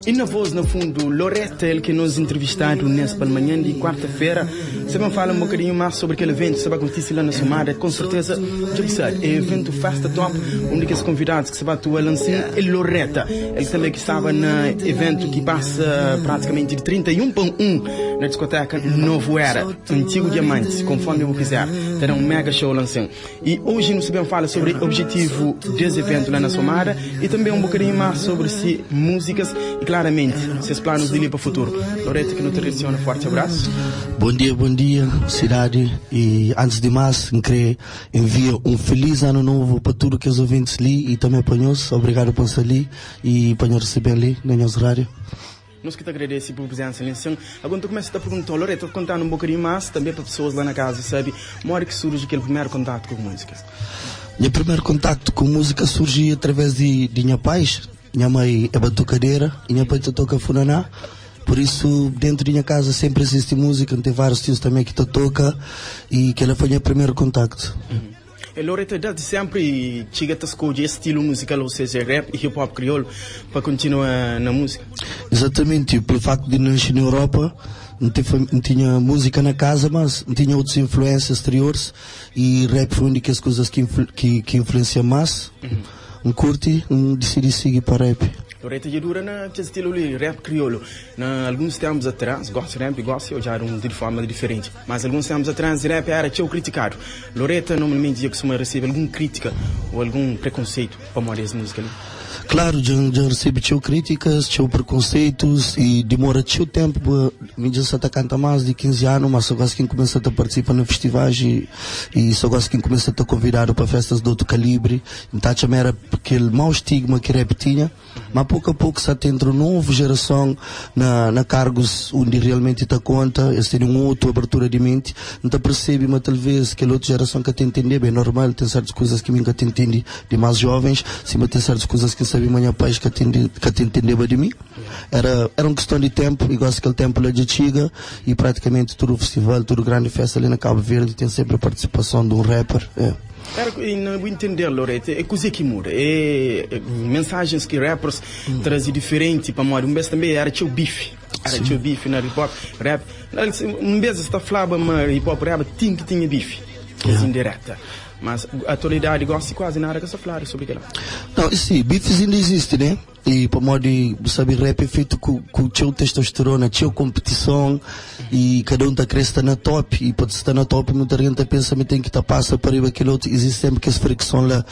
E na voz, no fundo, Loretta, ele que nos entrevistado nessa manhã de quarta-feira, você vai falar um bocadinho mais sobre aquele evento que vai acontecer lá na Somada. Com certeza, já sabe, é o evento Festa Top, um dos convidados que se vai atuar lançar é Loretta. Ele também que estava no evento que passa praticamente de 31 para 1 na discoteca Novo Era, Antigo Diamante, conforme eu quiser. Terá um mega show lançando. E hoje nós sabemos falar sobre o objetivo desse evento lá na Somada e também um bocadinho mais sobre se músicas e claramente seus planos de ir para o futuro. Loretta, que nos direciona, forte abraço. Bom dia, cidade. E antes de mais, queria enviar um feliz ano novo para tudo que os ouvintes ali e também para nós. Obrigado por estar ali e para nos receber ali na nossa rádio. Nós que te agradecemos por presença ali. Agora tu começa a perguntar, Loretta, contando um bocadinho mais também para pessoas lá na casa, sabe? Uma hora que surge aquele primeiro contato com música. Meu primeiro contato com música surgiu através de minha pais. Minha mãe é batucadeira e minha pai toca funaná. Por isso, dentro da minha casa sempre existe música. Tem vários tios também que toca e que ela foi o meu primeiro contacto. E Loretta, desde sempre chega a escolher esse estilo musical, ou seja, rap e hip hop crioulo, para continuar na música? Exatamente, pelo facto de nascer na Europa, não tinha música na casa, mas não tinha outras influências exteriores e rap foi uma das coisas que influencia mais. Curti, decidi seguir para rap. Loretta, já dura nesse estilo de rap crioulo. Alguns tempos atrás, gosto de rap, gosto, eu já era de forma diferente. Mas alguns tempos atrás, rap era tão criticado. Loretta, normalmente, já costuma receber alguma crítica ou algum preconceito para morar essa música ali? Claro, já recebo críticas, preconceitos e demora tempo. Me diz que canta mais de 15 anos, mas só gosto que começa a participar no festivais e só gosto que começa a convidar para festas de outro calibre. Então também era aquele mau estigma que rap tinha, mas pouco a pouco se entra uma nova geração na cargos onde realmente está conta, eles têm uma outra abertura de mente, então percebe, mas talvez aquela outra geração que te entender bem normal, tem certas coisas que nunca te entende de mais jovens, sim, mas tem certas coisas que sabe minha pais que te entendeva de mim. Era uma questão de tempo, igual aquele tempo lá de Chiga, e praticamente todo o festival, toda grande festa ali na Cabo Verde tem sempre a participação de um rapper. E não entender, Loretta, é coisa que muda. É mensagens que rappers trazem diferente para morar. Um vez também era teu bife. Era teu bife na hip hop, rap. Um vez está falando, mas hip hop rap tinha bife. Indireta. Mas a atualidade gosta quase nada que se falar sobre aquilo. Não, sim, bifes ainda existe, né? E para modo de saber rap é feito com teu testosterona, teu competição e cada um está crescendo na top e pode estar na top muita gente pensa que tem que estar passa para ir aquele outro, existe sempre que essa fricção lá.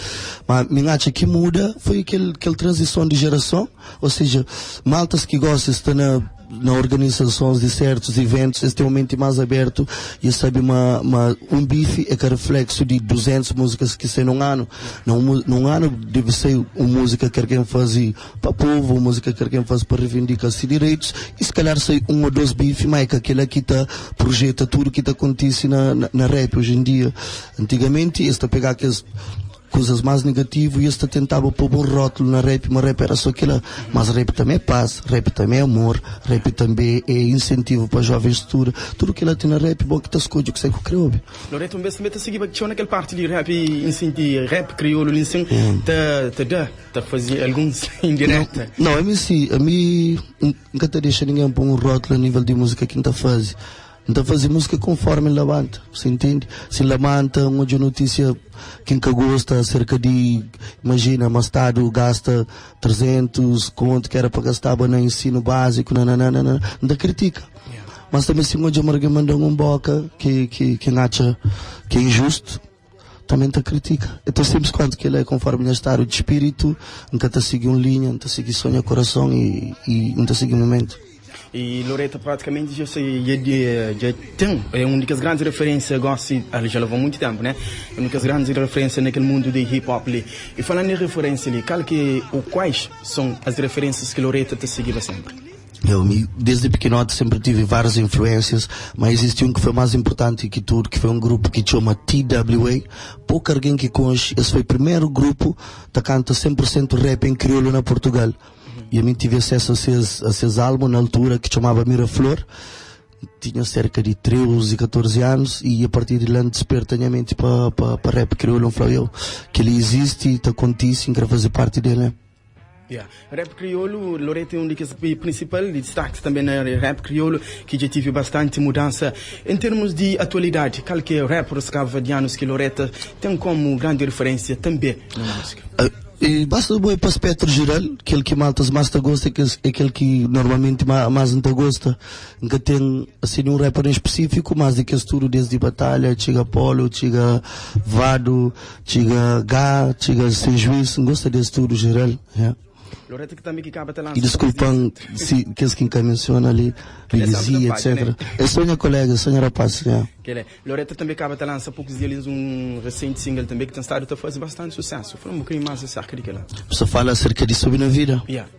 Mas me acha que muda foi aquele transição de geração, ou seja, maltas que gostam de estar na organizações de certos eventos, este é um momento mais aberto e sabe um bife é que é reflexo de 200 músicas que saem num ano. Num ano deve ser uma música que alguém faz para o povo, uma música que alguém faz para reivindicar-se direitos e se calhar sai um ou dois bifes, mas é que aquele aqui projeta tudo que acontece na rap hoje em dia. Antigamente, este pegar aqueles coisas mais negativas e este tentava pôr um rótulo na rap, mas rap era só aquilo. Mas rap também é paz, rap também é amor, rap também é incentivo para jovens futuros. Tudo que ela tem na rap, bom que está escolhido, que sei que criou. Loretta, um vez também está seguindo naquela parte de rap, incentivo, rap crioulo, está fazendo alguns indireta? Não, a mim nunca te deixa ninguém pôr um rótulo a nível de música que está fazendo. Então fazer música conforme levanta, você entende? Se levanta uma notícia quem que gosta acerca de, imagina, mas Estado gasta 300 conto que era para gastar no ensino básico, não critica. Mas também se uma marca manda um boca que acha que é injusto, também te critica. Então sempre quando que ele é conforme o estado de espírito, nunca te segue uma linha, não te segue sonho, coração e não te segue um momento. E Loretta praticamente já tem, é uma das grandes referências, já levou muito tempo, né? É uma das grandes referências naquele mundo de hip hop ali. E falando em referência ali, quais são as referências que Loretta te seguiu sempre? Desde pequenote sempre tive várias influências, mas existe um que foi mais importante que tudo, que foi um grupo que chama TWA. Pouco alguém que conhece, esse foi o primeiro grupo que canta 100% rap em crioulo na Portugal. E a mim tive acesso a seus álbuns na altura que chamava Miraflor. Tinha cerca de 13, 14 anos e a partir de lá despertei a mente para rap crioulo, falei eu que ele existe e está contíssimo, quero fazer parte dele. Yeah. Rap crioulo, Loreto é um dos principais destaques também na rap crioulo, que já tive bastante mudança. Em termos de atualidade, qualquer rapper cabo-verdianos que Loreto tem como grande referência também na música? E basta boi para o aspecto geral, aquele que maltas mais te gosta é aquele que normalmente mais não te gosta. Nunca tem assim um rapper em específico, mas de que tudo desde Batalha, chega Polo, chega Vado, chega Gá, chega Sem Juízo, não gosta desse tudo geral. Yeah. Loreto que também que acaba de lançar. E desculpam se quem menciona ali, Bigizia, etc. É sonha colega, sonha rapaz. Yeah. Loreto também acaba de lançar há poucos dias um recente single também que tem estado a fazer bastante sucesso. Fala um bocadinho mais acerca daquela. Você fala acerca de Subir na Vida. Yeah.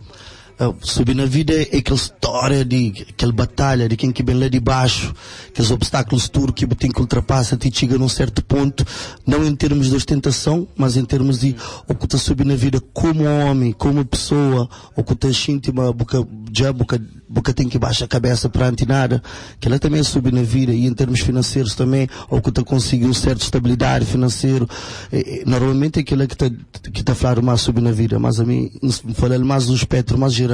Subir na vida é aquela história aquela batalha de quem que vem lá de baixo, aqueles obstáculos tudo que tem que ultrapassar e chega num certo ponto, não em termos de ostentação, mas em termos de o que está subir na vida como homem, como pessoa, o que está íntima, boca tem que baixar a cabeça perante nada, que ela também é subir na vida, e em termos financeiros também, ou que está conseguindo certa estabilidade financeira, normalmente é aquilo que está a falar mais subir na vida, mas a mim me fala mais do espectro mais geral,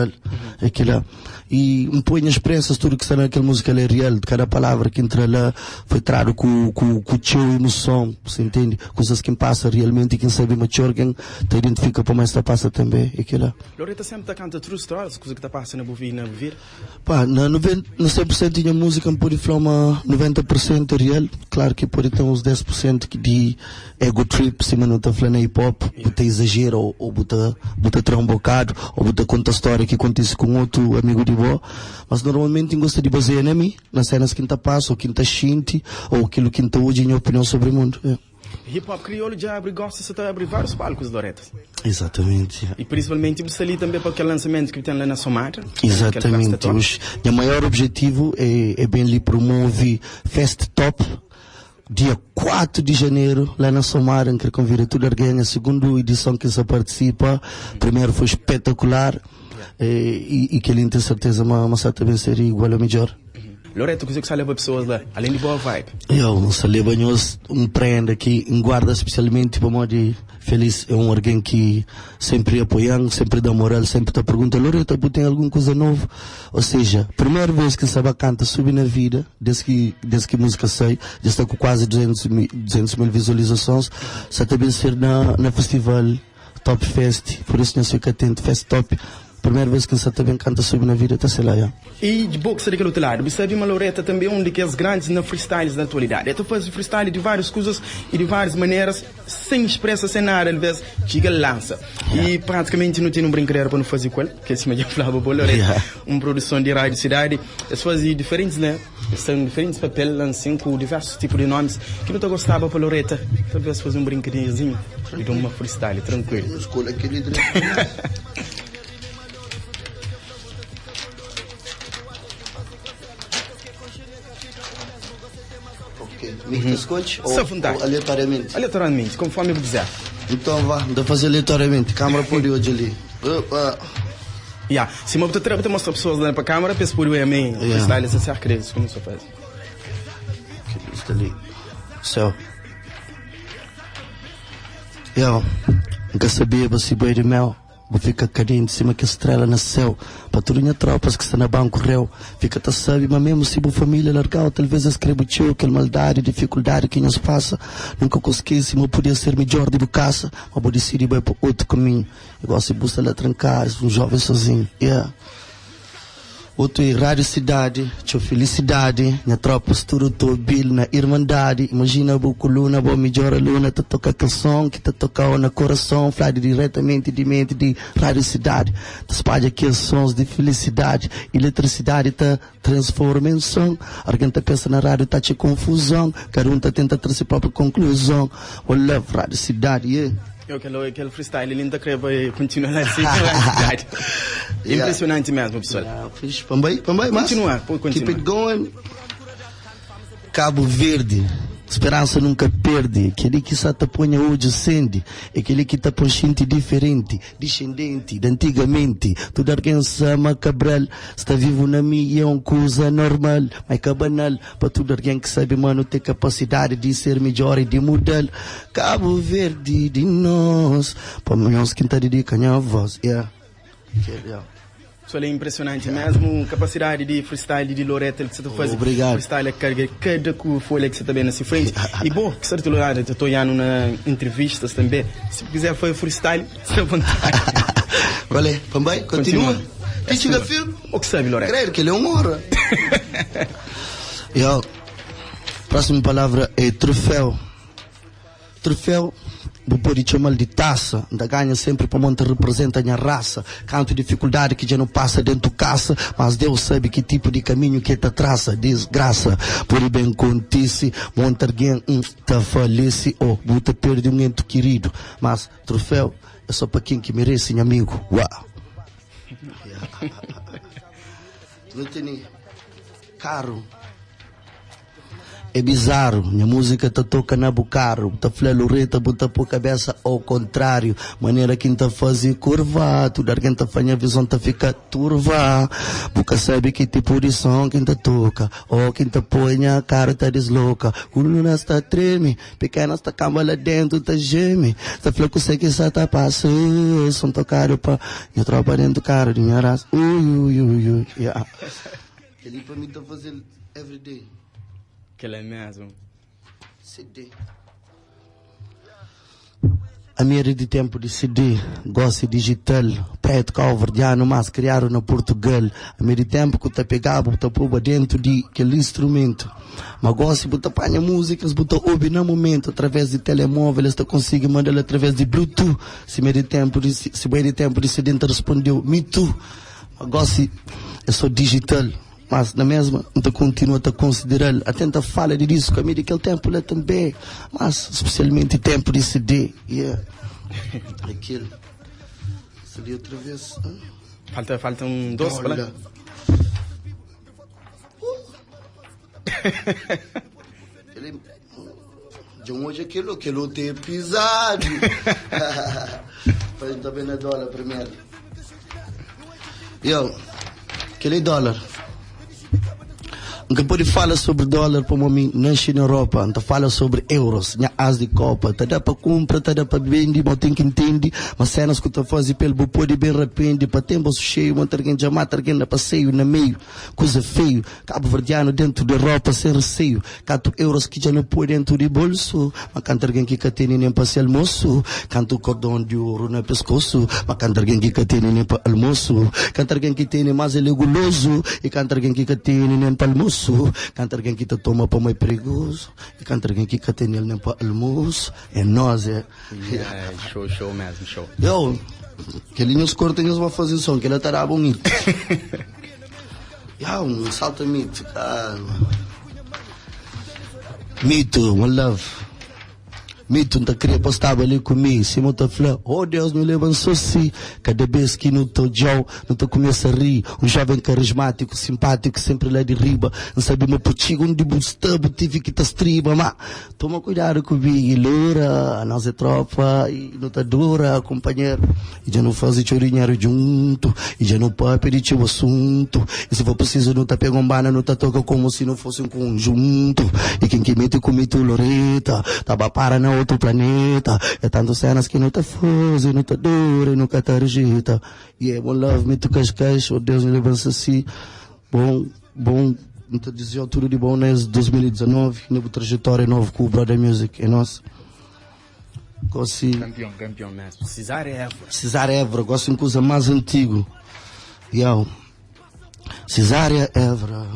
aquilo. E me põe as pressas, tudo que está naquela música é real, de cada palavra que entra lá foi trago com o teu emoção, você entende? Coisas que passa realmente, e quem sabe mature, quem te identifica para mais está passa também, aquilo. Loreto sempre está cantando true stories, coisa que está passando na vida. Pá, na 100% tinha música, pode falar uma 90% real, claro que pode ter uns 10% de ego trip, se não está falando hip hop, bota exagero, ou bota um bocado, ou bota conta a história que acontece com outro amigo de boa, mas normalmente gosta de basear em mim, nas cenas que está passa, ou que está sente, ou aquilo que está hoje em opinião sobre o mundo. É. Hip hop crioulo já gosta de abrir vários palcos, Loreto. Exatamente. E principalmente você ali também para aquele lançamento que tem lá na Somatra. Exatamente. O maior objetivo é bem ali promover Fest Top, dia 4 de janeiro, lá na Somara, em que convida tudo alguém. A segunda edição que se participa, primeiro foi espetacular, e que ele tem certeza, mas também seria igual ou melhor. Loreto, o que você leva pessoas lá, além de boa vibe? Eu leva prenda aqui em guarda, especialmente para modo de feliz. É alguém que sempre apoiando, sempre dá moral, sempre está perguntando: Loreto, tem alguma coisa nova? Ou seja, primeira vez que Saba canta Subir na Vida, desde que a música sai, já está com quase 200 mil visualizações. Só também ser na festival Top Fest, por isso não sei que atento, Fest Top. Primeira vez que você também canta Subir na Vida, está sei lá, já. E de boxe daquele outro lado, você sabe, uma Loreto também é um daqueles grandes na freestyles da atualidade. Então faz freestyle de várias coisas e de várias maneiras, sem expressa, sem nada, às vezes chega lança. E praticamente não tem brincadeira para não fazer com ele, que assim já falava para Loreto, uma produção de rádio cidade. Eles fazem diferentes, né? São diferentes papéis, lançam com diversos tipos de nomes, que não te gostava para Loreto. Talvez fazer um brincadeirinho e de uma freestyle, tranquilo. Escolha aquele. Escolhe ou aleatoriamente? Aleatoriamente, conforme eu quiser. Então vá, dá fazer aleatoriamente. Câmara por hoje ali. Se uma outra te mostra pessoas lá para a câmara, penso por eu a mim. Freestyle, essa é a crença, como se faz. Que lista ali. Céu. Eu nunca sabia você boi de mel. Vou ficar carinho de cima que a estrela nasceu. Patrulha tropas que está na banco réu. Fica-te sabe, mas mesmo se boa família largar, talvez escreva teu, aquela maldade, dificuldade que nos passa. Nunca consegui, se eu podia ser melhor de bocaça, mas vou decidir vai para outro caminho. Igual se busca lá trancar, um jovem sozinho. Outro é rádio cidade, tchau felicidade, minha tropa tudo tô bil na irmandade. Imagina boa coluna, boa melhor aluna, te toca aquele som que te toca no coração, fly diretamente de mente de rádio cidade. Te espalha aqueles sons de felicidade, eletricidade te transforma em som. Alguém te pensa na rádio, tá te confusão, cada um tenta trazer a própria conclusão. Oh love, rádio cidade, Aquele freestyle, ele ainda quer continuar assim, cidade. Impressionante mesmo, pessoal. Pambai, mas continua, pode continuar. Keep it going. Cabo Verde, esperança nunca perde. Aquele que só te põe hoje acende. Aquele que te põe gente diferente, descendente de antigamente. Tudo alguém sama Cabral, está vivo na minha é uma coisa normal. Mas que banal, para tudo alguém que sabe, mano, ter capacidade de ser melhor e de mudar. Cabo Verde de nós, para nós que está dedicando a voz, Isso é impressionante mesmo, capacidade de freestyle de Loretta que você está fazendo. Obrigado. Freestyle é cada folha que você está vendo nessa frente. E bom, que certo lugar, eu estou olhando na entrevistas também. Se quiser foi freestyle, você à vontade. Vale, também, continua. Quem chega filme? O que sabe, Loretta? Creio que ele é um hora. Próxima palavra é troféu. Troféu, vou pôr chamar de taça. Ainda ganha sempre para monta representa a minha raça. Canto dificuldade que já não passa dentro de caça, mas Deus sabe que tipo de caminho que te traça. Desgraça, por bem contice, monta alguém te falece ou buta perde um ente querido. Mas troféu é só para quem que merece, meu amigo. Uau! Não tem caro. É bizarro, minha música tá toca na bucaro, tá flé Loretta, bota por cabeça ao contrário, maneira que tá fazer curva, tudo alguém tá fazendo a visão tá fica turva, boca sabe que tipo de som quem tá toca, ou quem tá põe a cara tá desloca, coluna está treme, pequena está cama lá dentro tá geme, tá flé que sei que só tá passando, som tocado pra, minha tropa dentro do cara de minha raça, yeah. Ele pra mim tá fazendo everyday. Que é mesmo. CD. A minha de tempo de CD, gosto digital, preto, calverdiano, mas criaram na Portugal. A minha de tempo que eu pegava, eu pôr dentro de aquele instrumento. Mas gosto de botar músicas, botar ouvir no momento, através de telemóveis, eu consigo mandar através de Bluetooth. Se meio de tempo de CD respondeu, me too. Mas gosto, é só digital. Mas na mesma, não continua a considerar, atenta fala de disco, a mim daquele tempo lá também, mas especialmente tempo de CD, aquilo, CD outra vez. Falta um doce para lá. De hoje aquilo tem pisado. Faz também na dólar primeiro. Aquele dólar. Nunca pode falar sobre dólar para mim, nasce na Europa, não fala sobre euros, minha as de copa, tá dá para comprar, tá dá para vender, mas tem que entender, mas cenas que tu faz pelo pode bem arrepende, para ter bolso cheio, manter alguém já mata alguém na passeio, na meio, coisa feio, cabo verdiano dentro da Europa sem receio, 4 euros que já não põe dentro de bolso, mas canta alguém que catene nem para se almoço, canta o cordão de ouro no pescoço, mas canta alguém que catene nem para almoço, canta alguém que tem mais ele guloso, e canta alguém que catene nem para almoço. Canta alguém que te toma para mais perigoso e canta alguém que tem ele nem para almoço. É nós, Show mesmo, show. Que linhos cortinhos vão fazer som, que ele estará bonito. Salta mito. Mito, one love. Mito, não queria postar ali comigo. Se eu falar, oh Deus, me leva assim. Cada vez que no teu jogo, não te começa a rir. Um jovem carismático, simpático, sempre lá de riba. Não sabe meu potigo, onde bustabo, tive que te estriba. Mas toma cuidado comigo, loura. A nossa tropa, e não tá dura, companheiro. E já não faz chorinheiro junto. E já não pode pedir o assunto. E se for preciso, não tá pegando não tá toca como se não fosse um conjunto. E quem que mete comigo, Loretta, tava para na outro planeta, é tanto cenas que não te faz, não te dura, nunca te rejeita. One love, me tu cascais, oh Deus me leva-se assim. Bom, não te desejo tudo de bom nesse 2019, nova trajetória nova com o Brother Music, é nosso. Campeão mesmo. Cesária Évora, gosto de uma coisa mais antiga. Cesária Évora,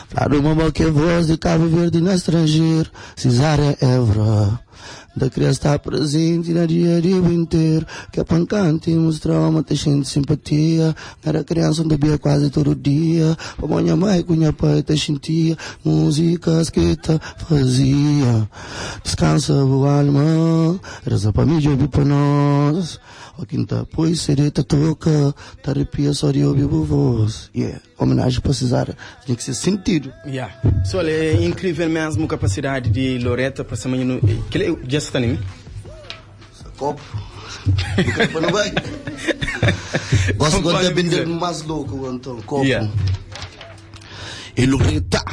fala uma que é voz de Cabo Verde no estrangeiro. Cesária Évora, da criança está presente na dia inteiro. Que é pancante, mostrar uma gente simpatia. Era criança onde bebia quase todo dia. Para minha mãe com minha pai te sentia. Músicas que te fazia. Descansa o alma, reza para mim, jogo para nós. A quinta, pois sereta toca, te arrepia só de ouvir a voz. Homenagem para Cesária, tem que ser sentido. Só é incrível mesmo a capacidade de Loretta para essa manhã. Que já está em mim? Copo. Não vai. Gosto de vender mais louco, então, copo. E Loretta,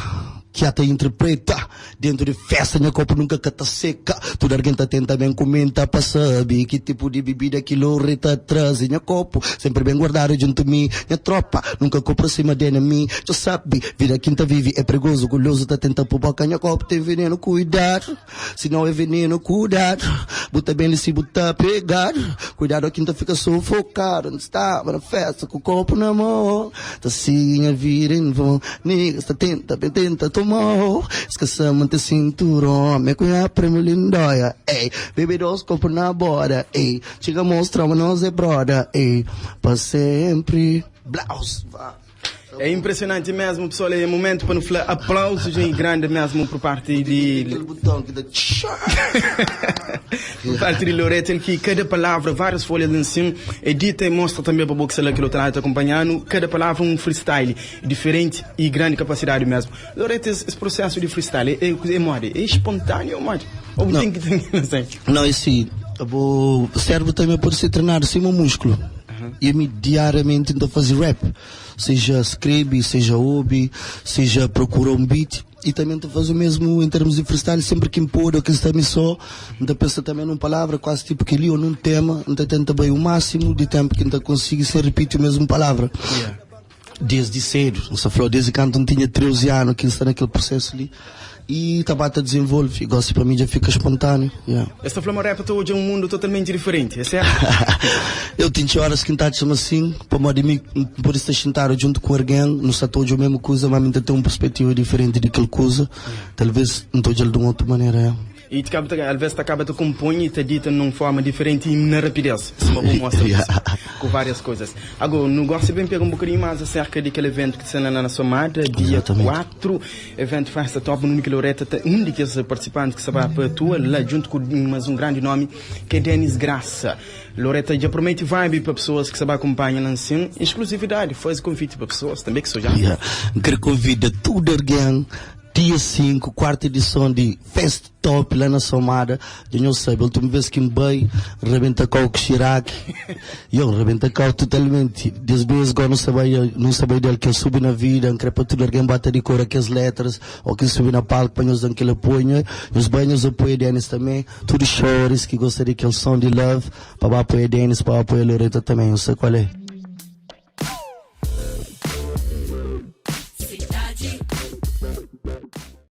que até interpreta. Dentro de festa, minha copo nunca cata seca. Toda alguém tá tenta bem comenta pra saber que tipo de bebida que Loreta traz em minha copo. Sempre bem guardado junto a mim, minha tropa. Nunca compra cima de mim. Já sabe, vida quinta vive é perigoso. Guloso tá tenta por boca, minha copo tem veneno, cuidado. Se não é veneno, cuidado. Bota bem ali se botar pegar. Cuidado, a quinta fica sufocada. Não estava na festa com o copo na mão. Tá assim a vida em vão. Niggas tá tenta tomar. Esqueça manter cinturão. Me cunha prêmio lindóia. Ei, bebe dois copos na borda. Ei, chega a mostrar, mas nós é brother. Ei, pra sempre. Blaus. É impressionante mesmo, pessoal. É momento para nos falar aplausos em grande mesmo por parte de... Aquele botão que dá... por parte de Loreta, que cada palavra, várias folhas de ensino, edita e mostra também para o boxeador que o está acompanhando, cada palavra um freestyle diferente e grande capacidade mesmo. Loreta, esse processo de freestyle é espontâneo, ou tem que ter, não sei. Não, esse o cérebro também pode ser treinado assim um músculo. E me diariamente tento fazer rap, seja escreve, seja ouve, seja procura um beat. E também te faz o mesmo em termos de freestyle, sempre que impor ou que está me só, ainda pensa também numa palavra, quase tipo que li ou num tema, ainda tenta bem o máximo de tempo que ainda consiga se repetir a mesma palavra. Yeah. Desde cedo, nossa flor, desde que não tinha 13 anos, que está naquele processo ali. E Tabata desenvolve, e gosto para mim já fica espontâneo. Yeah. Esta flama rap hoje é um mundo totalmente diferente, é certo? Eu tenho horas que está chama assim, para modo de mim, por estar sentado junto com alguém, não está todo a mesma coisa, mas ainda tem uma perspectiva diferente daquela coisa. Talvez não estou de uma outra maneira. Yeah. E às vezes acaba te compõe e te dita numa forma diferente e na rapidez. Isso é uma boa mostra com várias coisas. Agora, no gosto bem pega um bocadinho mais acerca daquele evento que está lá na Somada, dia 4, evento Festa Top, no único Loreta, um daqueles participantes que se vai para a tua, lá junto com mais um grande nome, que é Denis Graça. Loreta já promete vibe para pessoas que se acompanham lá assim, exclusividade, faz convite para pessoas também que são já. Quero convidar tudo alguém. Dia 5, quarta edição de Fest Top lá na Somada. Eu não sei, tu me vês que me bem, rebenta com o Chirac. Eu rebenta com totalmente. Desde vezes agora não sabia dele que eu subi na vida, não queria para tudo alguém bata de cor aquelas letras, ou que subi na palco para nós aquele apoio. Os banhos apoio Denis também. Tudo chores que gostaria que é o som de love, para apoiar Denis, para apoiar Loreta também, eu sei qual é.